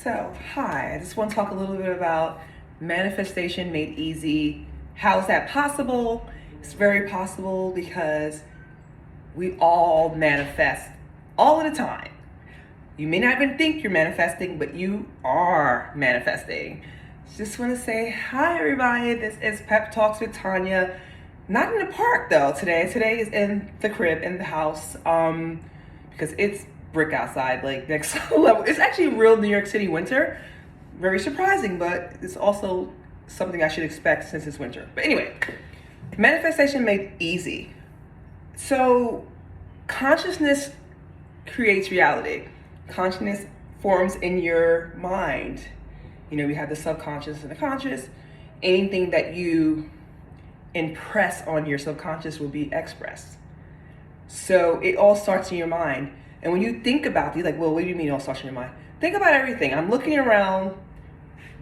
So, hi, I just want to talk a little bit about manifestation made easy. How is that possible? It's very possible because we all manifest all of the time. You may not even think you're manifesting, but you are manifesting. Just want to say hi, everybody. This is Pep Talks with Tanya. Not in the park though today. Today is in the crib, in the house, because it's brick outside, like next level. It's actually real New York City winter. Very surprising, but it's also something I should expect since it's winter. But anyway, manifestation made easy. So consciousness creates reality. Consciousness forms in your mind. You know, we have the subconscious and the conscious. Anything that you impress on your subconscious will be expressed. So it all starts in your mind. And when you think about it, you're like, well, what do you mean it all starts in your mind? Think about everything. I'm looking around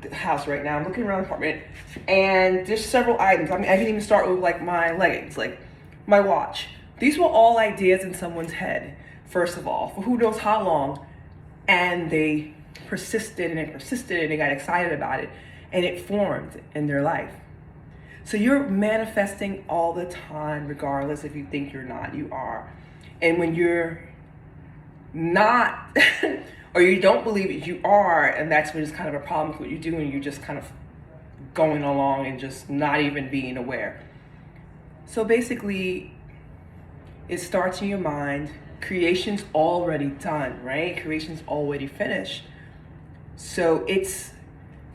the house right now. I'm looking around the apartment, and there's several items. I mean, I can even start with like my leggings, like my watch. These were all ideas in someone's head, first of all, for who knows how long. And they persisted and they got excited about it, and it formed in their life. So you're manifesting all the time, regardless if you think you're not, you are. And when you're not, or you don't believe it, you are, and that's when it's kind of a problem with what you're doing. You're just kind of going along and just not even being aware. So basically, it starts in your mind. Creation's already done, right? Creation's already finished. So it's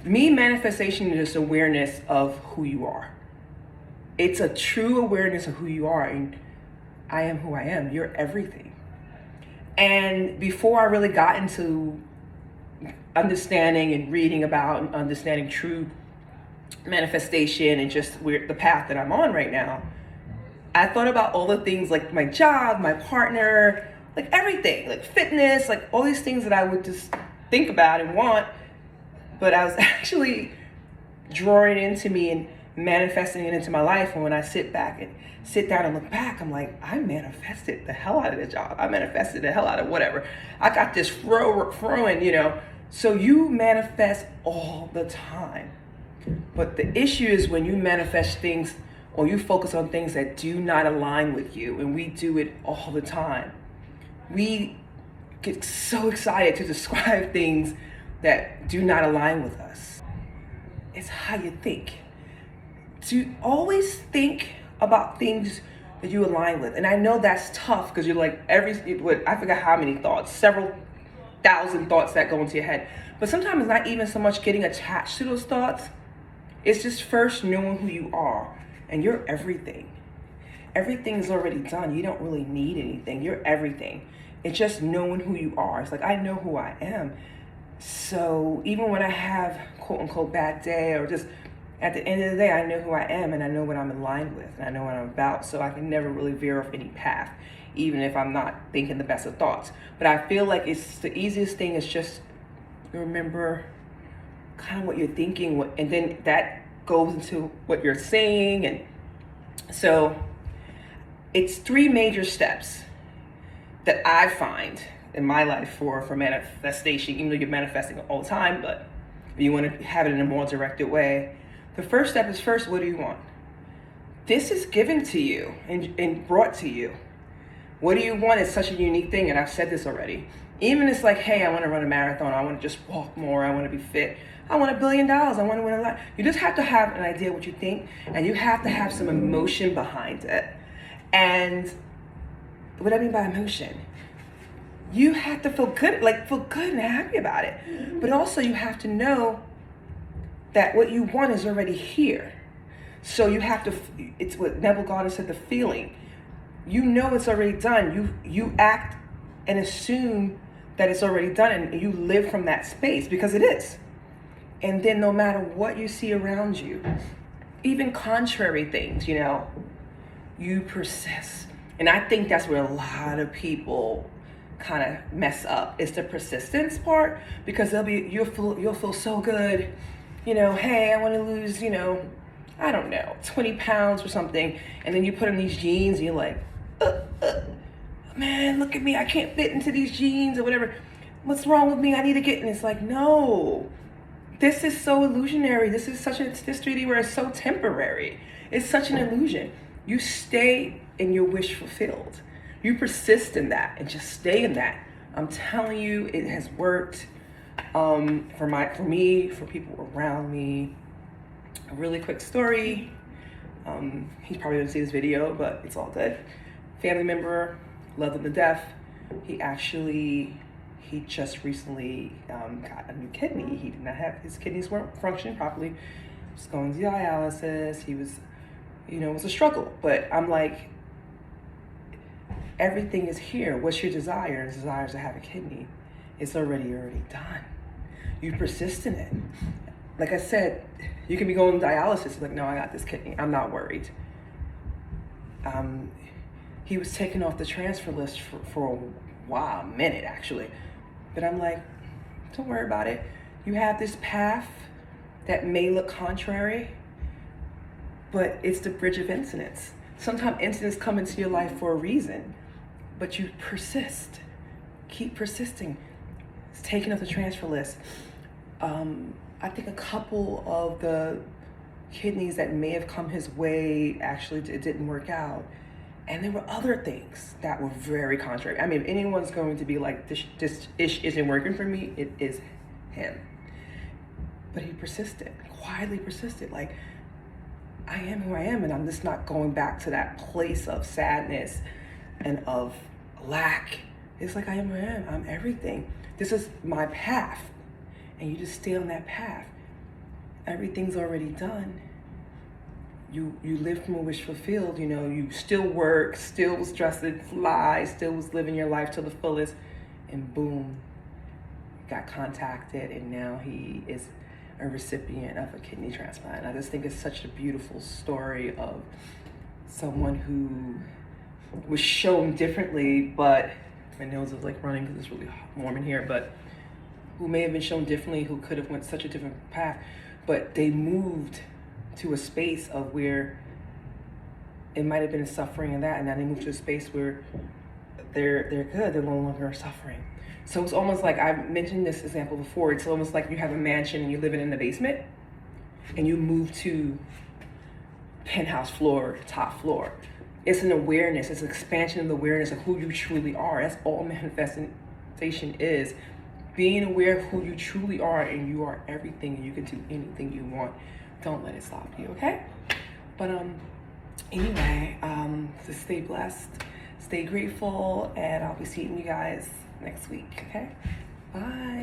manifestation is awareness of who you are. It's a true awareness of who you are, and I am who I am. You're everything. And before I really got into understanding and reading about and understanding true manifestation and just the path that I'm on right now, I thought about all the things like my job, my partner, like everything, like fitness, like all these things that I would just think about and want. But I was actually drawing it into me and manifesting it into my life. And when I sit down and look back, I'm like, I manifested the hell out of the job. I manifested the hell out of whatever. I got this throwing, you know. So you manifest all the time. But the issue is when you manifest things or you focus on things that do not align with you, and we do it all the time. We get so excited to describe things that do not align with us. It's how you think. To always think about things that you align with. And I know that's tough because you're like I forgot how many thoughts, several thousand thoughts that go into your head. But sometimes it's not even so much getting attached to those thoughts. It's just first knowing who you are. And you're everything. Everything's already done. You don't really need anything. You're everything. It's just knowing who you are. It's like, I know who I am. So even when I have quote unquote bad day, or just at the end of the day, I know who I am and I know what I'm in line with and I know what I'm about. So I can never really veer off any path, even if I'm not thinking the best of thoughts. But I feel like it's the easiest thing is just remember kind of what you're thinking, and then that goes into what you're saying. And so it's 3 major steps that I find in my life for manifestation, even though you're manifesting all the time, but you want to have it in a more directed way. The first step is first, what do you want? This is given to you and brought to you. What do you want is such a unique thing, and I've said this already. Even it's like, hey, I want to run a marathon, I want to just walk more, I want to be fit, I want $1 billion, I want to win a lot. You just have to have an idea what you think, and you have to have some emotion behind it. And what I mean by emotion, you have to feel good and happy about it. But also you have to know that what you want is already here. So you have to, it's what Neville Goddard said, the feeling. You know it's already done. You act and assume that it's already done, and you live from that space because it is. And then no matter what you see around you, even contrary things, you know, you persist. And I think that's where a lot of people kind of mess up. It's the persistence part, because you'll feel so good, you know, hey, I want to lose, you know, I don't know, 20 pounds or something. And then you put on these jeans and you're like, man, look at me, I can't fit into these jeans or whatever. what's wrong with me? I need to get, and it's like, no, this is so illusionary. This is such a, this 3D where it's so temporary. It's such an illusion. You stay in your wish fulfilled. You persist in that and just stay in that. I'm telling you, it has worked for me, for people around me. A really quick story. He's probably gonna see this video, but it's all good. Family member, loved him to death. He just recently got a new kidney. He did not have, his kidneys weren't functioning properly. He was going to dialysis. He was, it was a struggle. But I'm like, everything is here. What's your desire? His desire is to have a kidney. It's already done. You persist in it. Like I said, you can be going to dialysis. Like, no, I got this kidney. I'm not worried. He was taken off the transfer list for a minute actually. But I'm like, don't worry about it. You have this path that may look contrary, but it's the bridge of incidents. Sometimes incidents come into your life for a reason, but you persist. Keep persisting. It's taken off the transfer list. I think a couple of the kidneys that may have come his way, actually it didn't work out. And there were other things that were very contrary. I mean, if anyone's going to be like, this ish isn't working for me, it is him. But he persisted, quietly persisted. Like, I am who I am, and I'm just not going back to that place of sadness and of lack. It's like, I am who I am, I'm everything. This is my path. And you just stay on that path. Everything's already done. You live from a wish fulfilled, you still work, still was dressed in fly, still was living your life to the fullest, and boom, got contacted, and now he is a recipient of a kidney transplant. And I just think it's such a beautiful story of someone who was shown differently, but my nose is like running because it's really warm in here, but who may have been shown differently, who could have went such a different path, but they moved to a space of where it might have been suffering and that, and now they move to a space where they're good, they're no longer suffering. So it's almost like, I mentioned this example before, it's almost like you have a mansion and you're living in the basement, and you move to penthouse floor, top floor. It's an awareness, it's an expansion of the awareness of who you truly are. That's all manifestation is. Being aware of who you truly are, and you are everything, and you can do anything you want. Don't let it stop you, okay? But anyway, just stay blessed, stay grateful, and I'll be seeing you guys next week, okay? Bye.